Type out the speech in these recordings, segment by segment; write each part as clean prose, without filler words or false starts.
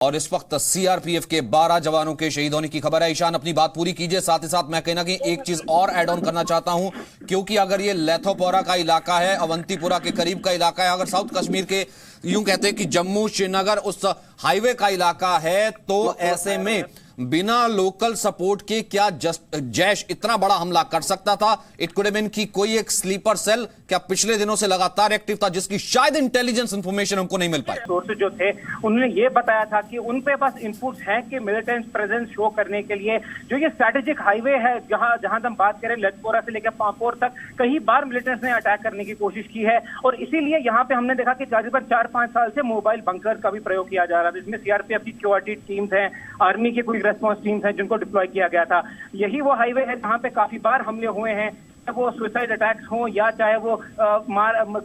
और इस वक्त सीआरपीएफ के 12 जवानों के शहीद होने की खबर है। ईशान, अपनी बात पूरी कीजिए। साथ ही साथ मैं कहना कि एक चीज और ऐड ऑन करना चाहता हूं, क्योंकि अगर ये लैथोपोरा का इलाका है, अवंतीपुरा के करीब का इलाका है, अगर साउथ कश्मीर के यूं कहते हैं कि जम्मू श्रीनगर उस हाईवे का इलाका है, तो ऐसे में बिना लोकल सपोर्ट के क्या जैश इतना बड़ा हमला कर सकता था? इट कुड हैव बीन कि कोई एक स्लीपर सेल क्या पिछले दिनों से लगातार एक्टिव था, जिसकी शायद इंटेलिजेंस इंफॉर्मेशन हमको नहीं मिल पाई। सोर्सेज जो थे उन्होंने ये बताया था कि उन पे बस इनपुट्स हैं कि मिलिटेंट प्रेजेंस शो करने के लिए जो ये स्ट्रेटेजिक हाईवे है, जहां हम बात करें लैथपोरा से लेकर पांपोर तक, कई बार मिलिटेंट्स ने अटैक करने की कोशिश की है। और इसीलिए यहाँ पे हमने देखा कि तकरीबन 4-5 साल से मोबाइल बंकर का भी प्रयोग किया जा रहा था, जिसमें सीआरपीएफ की क्यूआरटी टीम्स हैं, आर्मी की कोई रेस्पॉन्स टीम्स हैं जिनको डिप्लॉय किया गया था। यही वो हाईवे है जहां पे काफी बार हमले हुए हैं, वो सुसाइड अटैक्स हो या चाहे वो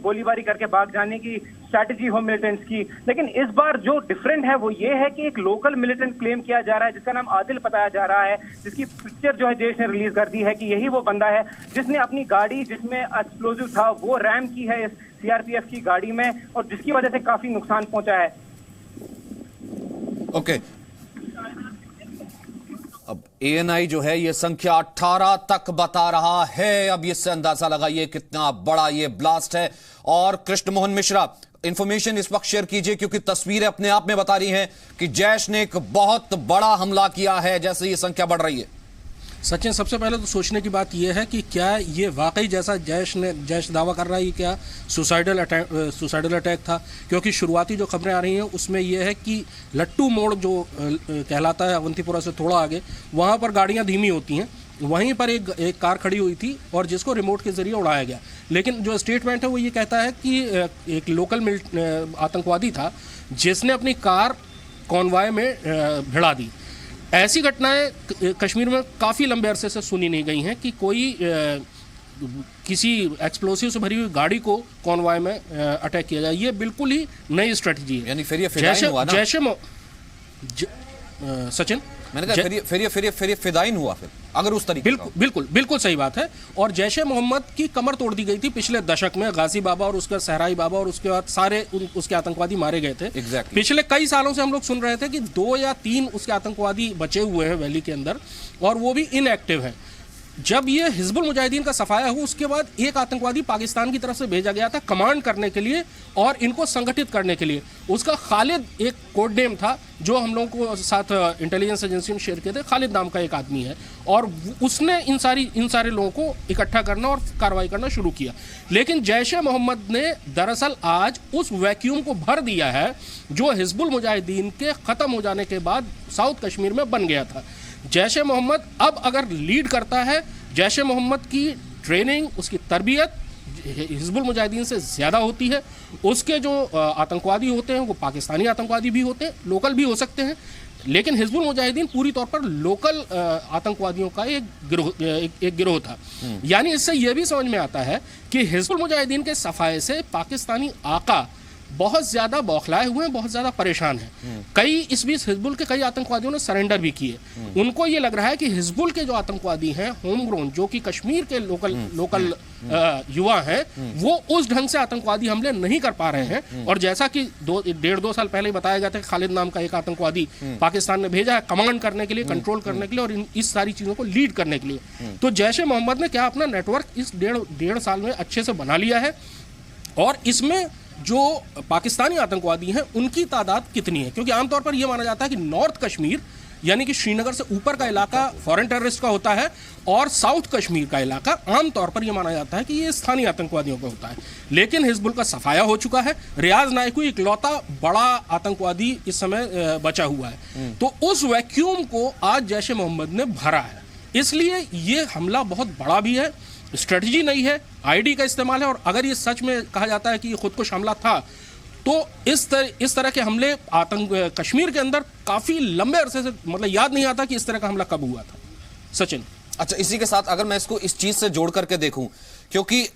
गोलीबारी करके भाग जाने की स्ट्रैटेजी हो मिलिटेंट्स की। लेकिन इस बार जो डिफरेंट है वो ये है कि एक लोकल मिलिटेंट क्लेम किया जा रहा है, जिसका नाम आदिल बताया जा रहा है, जिसकी पिक्चर जो है देश ने रिलीज कर दी है कि यही वो बंदा है जिसने अपनी गाड़ी जिसमें एक्सप्लोजिव था वो रैम की है इस सीआरपीएफ की गाड़ी में, और जिसकी वजह से काफी नुकसान पहुंचा है। ओके, अब एएनआई जो है ये संख्या 18 तक बता रहा है। अब इससे अंदाजा लगाइए कितना बड़ा ये ब्लास्ट है। और कृष्ण मोहन मिश्रा, इंफॉर्मेशन इस वक्त शेयर कीजिए, क्योंकि तस्वीरें अपने आप में बता रही हैं कि जैश ने एक बहुत बड़ा हमला किया है जैसे ये संख्या बढ़ रही है। सचिन, सबसे पहले तो सोचने की बात यह है कि क्या ये वाकई जैसा जैश दावा कर रहा है, क्या सुसाइडल अटैक था? क्योंकि शुरुआती जो खबरें आ रही हैं उसमें यह है कि लट्टू मोड़ जो कहलाता है अवंतीपुरा से थोड़ा आगे, वहाँ पर गाड़ियाँ धीमी होती हैं, वहीं पर एक कार खड़ी हुई थी और जिसको रिमोट के जरिए उड़ाया गया। लेकिन जो स्टेटमेंट है वो ये कहता है कि एक लोकल आतंकवादी था जिसने अपनी कार कॉन्वॉय में भिड़ा दी। ऐसी घटनाएं कश्मीर में काफ़ी लंबे अरसे से सुनी नहीं गई हैं कि कोई किसी एक्सप्लोसिव से भरी हुई गाड़ी को कॉन्वॉय में अटैक किया जाए। ये बिल्कुल ही नई स्ट्रेटजी है। यानी फिर ये फिदाइन हुआ ना? सचिन, मैंने कहा फिर ये फिदाइन हुआ फिर, अगर उस तरीके बिल्कुल सही बात है। और जैश ए मोहम्मद की कमर तोड़ दी गई थी पिछले दशक में। गाजी बाबा और उसका सहराई बाबा और उसके बाद सारे उसके आतंकवादी मारे गए थे। पिछले कई सालों से हम लोग सुन रहे थे कि 2 या 3 उसके आतंकवादी बचे हुए हैं वैली के अंदर, और वो भी इनएक्टिव हैं। जब ये हिजबुल मुजाहिदीन का सफाया हुआ उसके बाद एक आतंकवादी पाकिस्तान की तरफ से भेजा गया था कमांड करने के लिए और इनको संगठित करने के लिए। उसका खालिद एक कोड नेम था जो हम लोगों को साथ इंटेलिजेंस एजेंसी ने शेयर किए थे। खालिद नाम का एक आदमी है और उसने इन सारे लोगों को इकट्ठा करना और कार्रवाई करना शुरू किया। लेकिन जैश ए मोहम्मद ने दरअसल आज उस वैक्यूम को भर दिया है जो हिजबुल मुजाहिदीन के ख़त्म हो जाने के बाद साउथ कश्मीर में बन गया था। जैश ए मोहम्मद अब अगर लीड करता है, जैश ए मोहम्मद की ट्रेनिंग, उसकी तरबियत हिजबुल मुजाहिदीन से ज़्यादा होती है। उसके जो आतंकवादी होते हैं वो पाकिस्तानी आतंकवादी भी होते हैं, लोकल भी हो सकते हैं, लेकिन हिजबुल मुजाहिदीन पूरी तौर पर लोकल आतंकवादियों का एक गिरोह था। यानी इससे यह भी समझ में आता है कि हिजबुल मुजाहिदीन के सफाए से पाकिस्तानी आका बहुत ज़्यादा बौखलाए हुए हैं, बहुत ज़्यादा परेशान हैं। कई इस बीच हिजबुल के कई आतंकवादियों ने सरेंडर भी किए। उनको ये लग रहा है कि हिजबुल के जो आतंकवादी हैं होम ग्रोन, जो कि कश्मीर के लोकल युवा हैं, वो उस ढंग से आतंकवादी हमले नहीं कर पा रहे हैं। और जैसा कि 1.5-2 साल पहले ही बताया गया था कि खालिद नाम का एक आतंकवादी पाकिस्तान ने भेजा है कमांड करने के लिए, कंट्रोल करने के लिए और इस सारी चीज़ों को लीड करने के लिए। तो जैश ए मोहम्मद ने क्या अपना नेटवर्क इस डेढ़ साल में अच्छे से बना लिया है, और इसमें जो पाकिस्तानी आतंकवादी हैं उनकी तादाद कितनी है? क्योंकि आमतौर पर यह माना जाता है कि नॉर्थ कश्मीर यानी कि श्रीनगर से ऊपर का इलाका फॉरेन टेररिस्ट का होता है और साउथ कश्मीर का इलाका आमतौर पर यह माना जाता है कि ये स्थानीय आतंकवादियों का होता है। लेकिन हिजबुल का सफाया हो चुका है। रियाज नायकू इकलौता बड़ा आतंकवादी इस समय बचा हुआ है। तो उस वैक्यूम को आज जैश ए मोहम्मद ने भरा है। इसलिए ये हमला बहुत बड़ा भी है, स्ट्रेटजी नहीं है, आईडी का इस्तेमाल है। और अगर ये सच में कहा जाता है कि ये खुदकुश हमला था, तो इस तरह के हमले कश्मीर के अंदर काफ़ी लंबे अरसे से, मतलब याद नहीं आता कि इस तरह का हमला कब हुआ था। सचिन, अच्छा, इसी के साथ अगर मैं इसको इस चीज़ से जोड़ करके देखूं, क्योंकि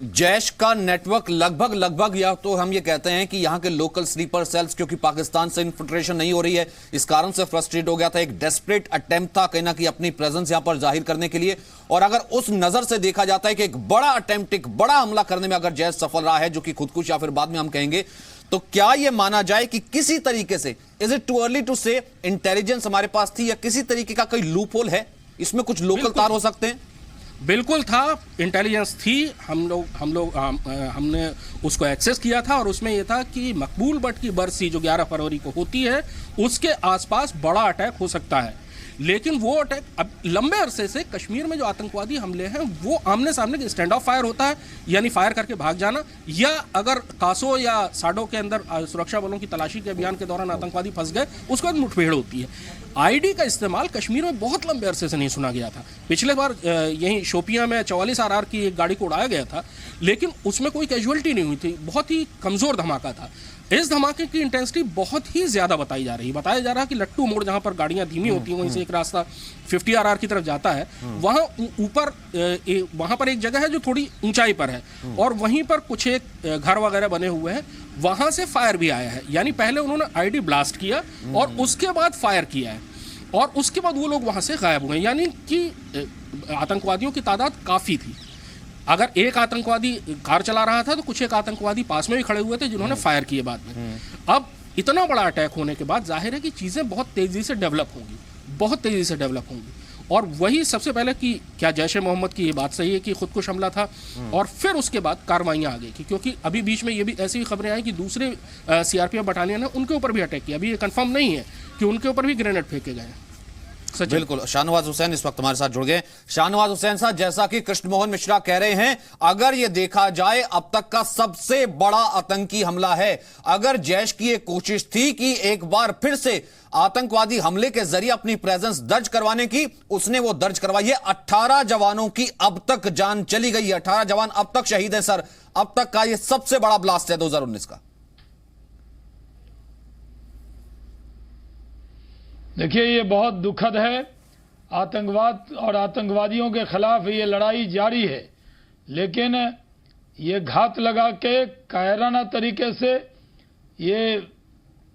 जैश का नेटवर्क लगभग या तो हम ये कहते हैं कि यहां के लोकल स्लीपर सेल्स, क्योंकि पाकिस्तान से इन्फिल्ट्रेशन नहीं हो रही है, इस कारण से फ्रस्ट्रेट हो गया था। एक डेस्परेट अटेम्प्ट था कहना कि अपनी प्रेजेंस यहां पर जाहिर करने के लिए। और अगर उस नजर से देखा जाता है कि एक बड़ा अटेम्प्ट, एक बड़ा हमला करने में अगर जैश सफल रहा है, जो कि खुदकुश या फिर बाद में हम कहेंगे, तो क्या यह माना जाए कि किसी तरीके से, is it too early to say, intelligence हमारे पास थी या किसी तरीके का कोई लूप होल है, इसमें कुछ लोकल तार हो सकते हैं? बिल्कुल था, इंटेलिजेंस थी। हमने उसको एक्सेस किया था और उसमें यह था कि मकबूल भट्ट की बरसी जो 11 फरवरी को होती है उसके आसपास बड़ा अटैक हो सकता है। लेकिन वो अटैक अब लंबे अरसे से कश्मीर में जो आतंकवादी हमले हैं वो आमने सामने के स्टैंड ऑफ फायर होता है, यानी फायर करके भाग जाना, या अगर कासो या साडो के अंदर सुरक्षा बलों की तलाशी के अभियान के दौरान आतंकवादी फंस गए उसके बाद मुठभेड़ होती है। आईडी का इस्तेमाल कश्मीर में बहुत लंबे अरसे से नहीं सुना गया था। पिछले बार यहीं शोपियां में 44 RR की एक गाड़ी को उड़ाया गया था, लेकिन उसमें कोई कैजुअलिटी नहीं हुई थी, बहुत ही कमजोर धमाका था। इस धमाके की इंटेंसिटी बहुत ही ज्यादा बताई जा रही है। बताया जा रहा है कि लट्टू मोड़ जहां पर गाड़ियां धीमी होती हैं वहीं से एक रास्ता 50 RR की तरफ जाता है, वहां ऊपर वहां पर एक जगह है जो थोड़ी ऊंचाई पर है और वहीं पर कुछ एक घर वगैरह बने हुए हैं, वहां से फायर भी आया है। यानी पहले उन्होंने आईडी ब्लास्ट किया और उसके बाद फायर किया है और उसके बाद वो लोग वहां से गायब हुए। यानी कि आतंकवादियों की तादाद काफी थी। अगर एक आतंकवादी कार चला रहा था तो कुछ एक आतंकवादी पास में भी खड़े हुए थे जिन्होंने फायर किए बाद में। अब इतना बड़ा अटैक होने के बाद जाहिर है कि चीजें बहुत तेजी से डेवलप होंगी, बहुत तेजी से डेवलप होंगी। और वही सबसे पहले कि क्या जैश ए मोहम्मद की ये बात सही है कि खुदकुश हमला था, और फिर उसके बाद कार्रवाइयां आ गई कि क्योंकि अभी बीच में ये भी ऐसी भी खबरें आई कि दूसरे CRPF बटालियन ने उनके ऊपर भी अटैक किया। अभी ये कंफर्म नहीं है कि उनके ऊपर भी ग्रेनेड फेंके गए हैं। बिल्कुल, शाहनवाज हुसैन इस वक्त हमारे साथ जुड़ गए। शाहनवाज हुसैन साहब, जैसा कि कृष्ण मोहन मिश्रा कह रहे हैं, अगर यह देखा जाए अब तक का सबसे बड़ा आतंकी हमला है। अगर जैश की एक कोशिश थी कि एक बार फिर से आतंकवादी हमले के जरिए अपनी प्रेजेंस दर्ज करवाने की, उसने वो दर्ज करवाई है। 18 जवानों की अब तक जान चली गई है, 18 जवान अब तक शहीद है। सर, अब तक का यह सबसे बड़ा ब्लास्ट है 2019 का। देखिए, ये बहुत दुखद है। आतंकवाद और आतंकवादियों के खिलाफ ये लड़ाई जारी है, लेकिन ये घात लगा के कायराना तरीके से ये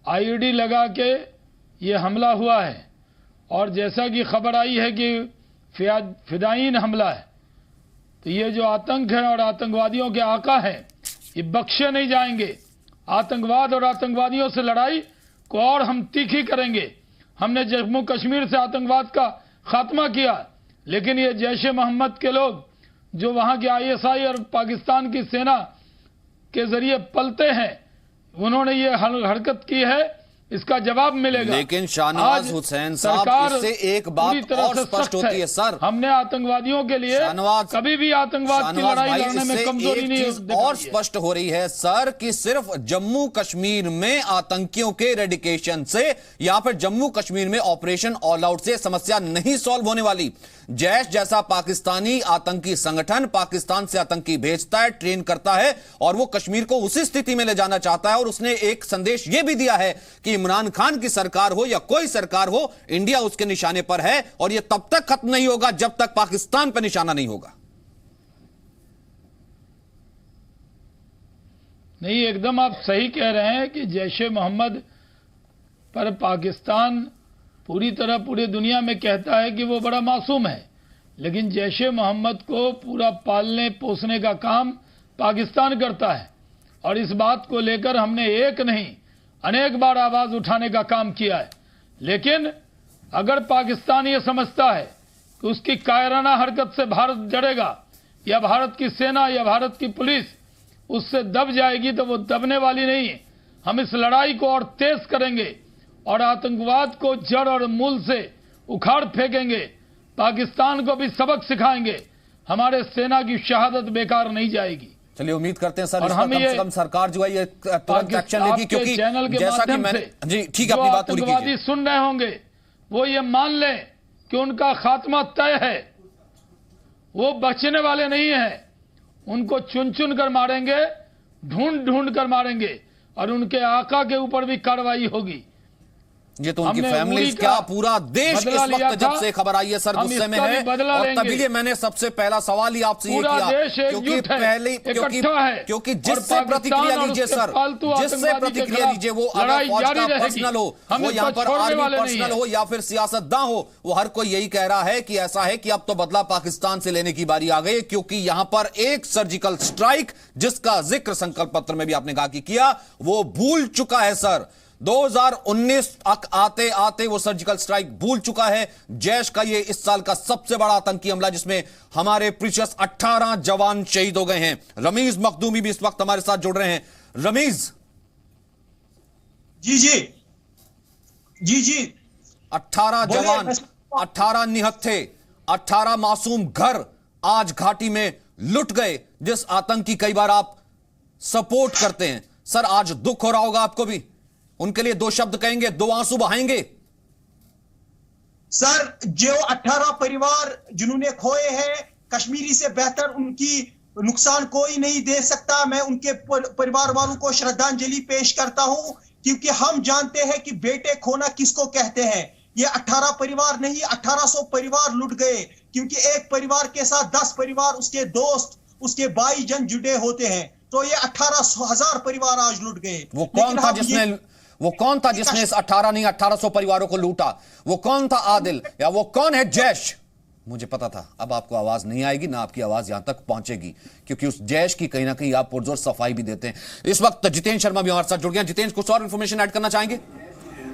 आईडी लगा के ये हमला हुआ है। और जैसा कि खबर आई है कि फिदायीन हमला है, तो ये जो आतंक है और आतंकवादियों के आका हैं, ये बख्शे नहीं जाएंगे। आतंकवाद और आतंकवादियों से लड़ाई को और हम तीखी करेंगे। हमने जम्मू कश्मीर से आतंकवाद का खात्मा किया, लेकिन ये जैश ए मोहम्मद के लोग जो वहां के ISI और पाकिस्तान की सेना के जरिए पलते हैं, उन्होंने ये हरकत की है, इसका जवाब मिलेगा। लेकिन शाहनवाज हुसैन साहब, इससे एक बात और स्पष्ट होती है सर, हमने आतंकवादियों के लिए कभी भी आतंकवाद की लड़ाई लड़ने में कमजोरी नहीं। और स्पष्ट हो रही है सर कि सिर्फ जम्मू कश्मीर में आतंकियों के रेडिकेशन से या फिर जम्मू कश्मीर में ऑपरेशन ऑल आउट से समस्या नहीं सॉल्व होने वाली। जैश जैसा पाकिस्तानी आतंकी संगठन पाकिस्तान से आतंकी भेजता है, ट्रेन करता है और वो कश्मीर को उसी स्थिति में ले जाना चाहता है। और उसने एक संदेश यह भी दिया है कि इमरान खान की सरकार हो या कोई सरकार हो, इंडिया उसके निशाने पर है और यह तब तक खत्म नहीं होगा जब तक पाकिस्तान पर निशाना नहीं होगा। नहीं, एकदम आप सही कह रहे हैं कि जैश ए मोहम्मद पर पाकिस्तान पूरी तरह पूरी दुनिया में कहता है कि वो बड़ा मासूम है, लेकिन जैश ए मोहम्मद को पूरा पालने पोसने का काम पाकिस्तान करता है। और इस बात को लेकर हमने एक नहीं अनेक बार आवाज उठाने का काम किया है। लेकिन अगर पाकिस्तान ये समझता है कि उसकी कायराना हरकत से भारत डरेगा या भारत की सेना या भारत की पुलिस उससे दब जाएगी, तो वो दबने वाली नहीं है। हम इस लड़ाई को और तेज करेंगे और आतंकवाद को जड़ और मूल से उखाड़ फेंकेंगे। पाकिस्तान को भी सबक सिखाएंगे। हमारे सेना की शहादत बेकार नहीं जाएगी। चलिए, उम्मीद करते हैं सर इस पर कम से कम सरकार जो है ये तुरंत एक्शन लेगी, क्योंकि चैनल के जैसा कि मैंने जी ठीक है अपनी बात पूरी कीजिए। आतंकवादी सुन रहे होंगे वो ये मान लें कि उनका खात्मा तय है, वो बचने वाले नहीं हैं। उनको चुन चुन कर मारेंगे, ढूंढ ढूंढ कर मारेंगे और उनके आका के ऊपर भी कार्रवाई होगी। ये तो उनकी फैमिली, क्या पूरा देश इस वक्त जब से खबर आई है सर गुस्से में है, और तभी मैंने सबसे पहला सवाल ही आपसे ये किया, क्योंकि जिससे प्रतिक्रिया लीजिए सर, जिससे प्रतिक्रिया लीजिए, वो अगर फौज का पर्सनल हो, वो यहाँ पर आर्मी पर्सनल हो या फिर सियासतदान हो, वो हर कोई यही कह रहा है कि ऐसा है कि अब तो बदला पाकिस्तान से लेने की बारी आ गई, क्योंकि यहां पर एक सर्जिकल स्ट्राइक जिसका जिक्र संकल्प पत्र में भी आपने कहा कि किया, वो भूल चुका है सर। 2019 तक आते आते वो सर्जिकल स्ट्राइक भूल चुका है। जैश का ये इस साल का सबसे बड़ा आतंकी हमला जिसमें हमारे प्रीशियस 18 जवान शहीद हो गए हैं। रमीज मखदूमी भी इस वक्त हमारे साथ जुड़ रहे हैं। रमीज जी 18 जवान, 18 निहत्थे, 18 मासूम घर आज घाटी में लुट गए, जिस आतंकी कई बार आप सपोर्ट करते हैं। सर आज दुख हो रहा होगा आपको भी, उनके लिए दो शब्द कहेंगे, दो आंसू बहाएंगे? सर जो 18 परिवार जिन्होंने खोए हैं, कश्मीरी से बेहतर उनकी नुकसान कोई नहीं दे सकता। मैं उनके परिवार वालों को श्रद्धांजलि पेश करता हूं, क्योंकि हम जानते हैं कि बेटे खोना किसको कहते हैं। ये 18 परिवार नहीं, 1800 परिवार लुट गए, क्योंकि एक परिवार के साथ 10 परिवार, उसके दोस्त, उसके भाईजान जुड़े होते हैं। तो ये 18,000 परिवार आज लुट गए। वो कौन था जिसने इस 18 नहीं 1800 परिवारों को लूटा? वो कौन था आदिल, या वो कौन है जैश? मुझे पता था अब आपको आवाज नहीं आएगी, ना आपकी आवाज यहां तक पहुंचेगी, क्योंकि उस जैश की कहीं ना कहीं आप पुरजोर सफाई भी देते हैं। इस वक्त जितेंद्र शर्मा भी हमारे साथ जुड़ गए। जितेंद्र, कुछ और इंफॉर्मेशन ऐड करना चाहेंगे?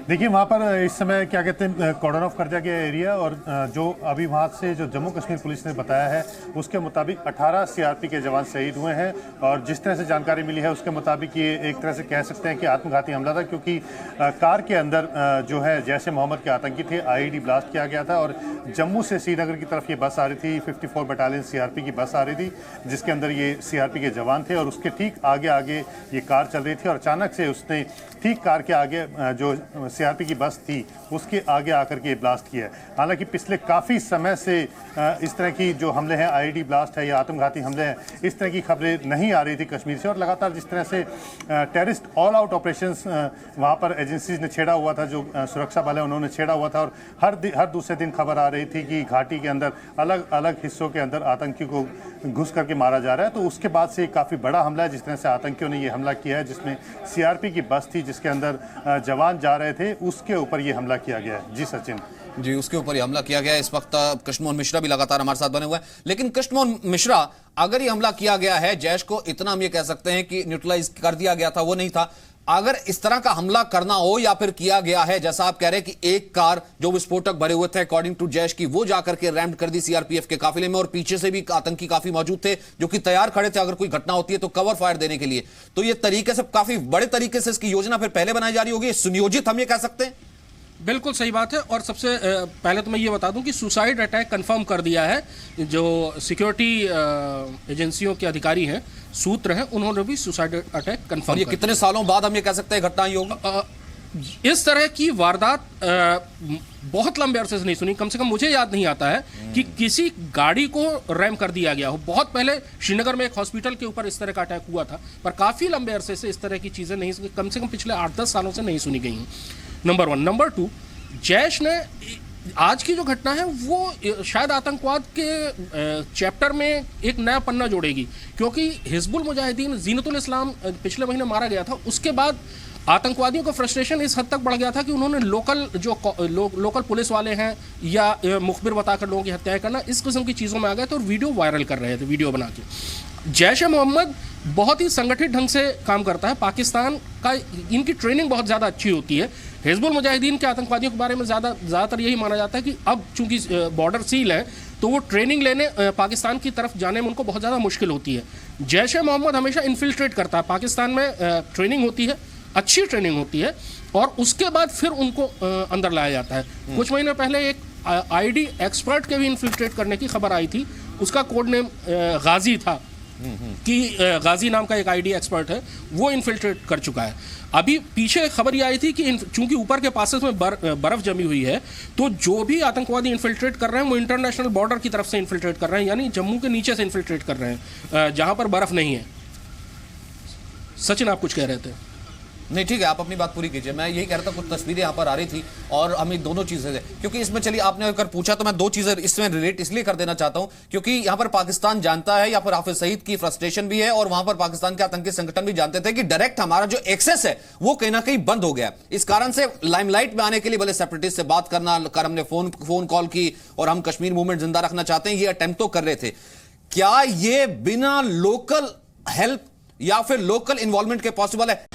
देखिए वहाँ पर इस समय क्या कहते हैं कॉर्डन ऑफ कर दिया गया एरिया, और जो अभी वहाँ से जो जम्मू कश्मीर पुलिस ने बताया है उसके मुताबिक 18 सीआरपी के जवान शहीद हुए हैं। और जिस तरह से जानकारी मिली है उसके मुताबिक ये एक तरह से कह सकते हैं कि आत्मघाती हमला था, क्योंकि कार के अंदर जो है जैश ए मोहम्मद के आतंकी थे, आईईडी ब्लास्ट किया गया था। और जम्मू से श्रीनगर की तरफ ये बस आ रही थी, 54 बटालियन सीआरपी की बस आ रही थी, जिसके अंदर ये सीआरपी के जवान थे, और उसके ठीक आगे आगे ये कार चल रही थी, और अचानक से उसने ठीक कार के आगे जो सीआरपी की बस थी उसके आगे आकर के ब्लास्ट किया है। हालांकि पिछले काफ़ी समय से इस तरह की जो हमले हैं, आईईडी ब्लास्ट है या आत्मघाती हमले हैं, इस तरह की खबरें नहीं आ रही थी कश्मीर से। और लगातार जिस तरह से टेररिस्ट ऑल आउट ऑपरेशंस वहाँ पर एजेंसीज ने छेड़ा हुआ था, जो सुरक्षा बल है उन्होंने छेड़ा हुआ था, और हर दूसरे दिन खबर आ रही थी कि घाटी के अंदर अलग अलग हिस्सों के अंदर आतंकी को घुस करके मारा जा रहा है। तो उसके बाद से काफ़ी बड़ा हमला है जिस तरह से आतंकियों ने ये हमला किया है, जिसमें सीआरपी की बस थी जिसके अंदर जवान जा रहे थे, उसके ऊपर ये हमला किया गया है। जी सचिन जी, उसके ऊपर हमला किया गया है। इस वक्त कृष्णमोहन मिश्रा भी लगातार हमारे साथ बने हुए हैं। लेकिन कृष्णमोहन मिश्रा, अगर ये हमला किया गया है, जैश को इतना हम ये कह सकते हैं कि न्यूट्रलाइज कर दिया गया था, वो नहीं था, अगर इस तरह का हमला करना हो या फिर किया गया है, जैसा आप कह रहे हैं कि एक कार जो विस्फोटक भरे हुए थे अकॉर्डिंग टू जैश की, वो जाकर के रैम्प कर दी सीआरपीएफ के काफिले में, और पीछे से भी आतंकी काफी मौजूद थे जो कि तैयार खड़े थे अगर कोई घटना होती है तो कवर फायर देने के लिए। तो ये तरीके से काफी बड़े तरीके से इसकी योजना फिर पहले बनाई जा रही होगी, सुनियोजित हम ये कह सकते हैं। बिल्कुल सही बात है। और सबसे पहले तो मैं ये बता दूं कि सुसाइड अटैक कंफर्म कर दिया है। जो सिक्योरिटी एजेंसियों के अधिकारी हैं, सूत्र हैं, उन्होंने भी सुसाइड अटैक कंफर्म। ये कितने सालों बाद हम ये कह सकते हैं घटना होगी? इस तरह की वारदात बहुत लंबे अरसे से नहीं सुनी। कम से कम मुझे याद नहीं आता है कि किसी गाड़ी को रैम कर दिया गया हो। बहुत पहले श्रीनगर में एक हॉस्पिटल के ऊपर इस तरह का अटैक हुआ था, पर काफ़ी लंबे अरसे से इस तरह की चीज़ें नहीं, कम से कम पिछले 8-10 सालों से नहीं सुनी गई हैं। नंबर 1। नंबर 2, जैश ने आज की जो घटना है वो शायद आतंकवाद के चैप्टर में एक नया पन्ना जोड़ेगी, क्योंकि हिजबुल मुजाहिदीन जीनतुल इस्लाम पिछले महीने मारा गया था। उसके बाद आतंकवादियों का फ्रस्ट्रेशन इस हद तक बढ़ गया था कि उन्होंने लोकल पुलिस वाले हैं या मुखबिर बताकर लोगों की हत्याएं करना, इस किस्म की चीज़ों में आ गए थे और वीडियो वायरल कर रहे थे, वीडियो बना के। जैश ए मोहम्मद बहुत ही संगठित ढंग से काम करता है। पाकिस्तान का इनकी ट्रेनिंग बहुत ज़्यादा अच्छी होती है। हिजबुल मुजाहिदीन के आतंकवादियों के बारे में ज़्यादातर यही माना जाता है कि अब चूंकि बॉर्डर सील है तो वो ट्रेनिंग लेने पाकिस्तान की तरफ जाने में उनको बहुत ज़्यादा मुश्किल होती है। जैश ए मोहम्मद हमेशा इन्फिल्ट्रेट करता है। पाकिस्तान में ट्रेनिंग होती है, अच्छी ट्रेनिंग होती है, और उसके बाद फिर उनको अंदर लाया जाता है। कुछ महीने पहले एक आईडी एक्सपर्ट के भी इन्फिल्ट्रेट करने की खबर आई थी। उसका कोड नेम गाजी था कि गाजी नाम का एक आईडी एक्सपर्ट है, वो इन्फिल्ट्रेट कर चुका है। अभी पीछे खबर ये आई थी कि चूंकि ऊपर के पासेस में बर्फ जमी हुई है, तो जो भी आतंकवादी इन्फिल्ट्रेट कर रहे हैं वो इंटरनेशनल बॉर्डर की तरफ से इन्फिल्ट्रेट कर रहे हैं, यानी जम्मू के नीचे से इन्फिल्ट्रेट कर रहे हैं, जहां पर बर्फ नहीं है। सचिन, आप कुछ कह रहे थे? नहीं ठीक है, आप अपनी बात पूरी कीजिए। मैं यही कह रहा था, कुछ तस्वीरें यहाँ पर आ रही थी और हमें दोनों चीजें, क्योंकि इसमें चलिए आपने अगर पूछा तो मैं दो चीजें इसमें रिलेट इसलिए कर देना चाहता हूं क्योंकि यहाँ पर पाकिस्तान जानता है, यहाँ पर हाफिज सईद की फ्रस्ट्रेशन भी है और वहां पर पाकिस्तान के आतंकी संगठन भी जानते थे कि डायरेक्ट हमारा जो एक्सेस है वो कहीं ना कहीं बंद हो गया। इस कारण से लाइमलाइट में आने के लिए भले सेपरेटिस्ट से बात करना कर, हमने फोन कॉल की और हम कश्मीर मूवमेंट जिंदा रखना चाहते हैं, ये अटेम्प्ट तो कर रहे थे। क्या ये बिना लोकल हेल्प या फिर लोकल इन्वॉल्वमेंट के पॉसिबल है?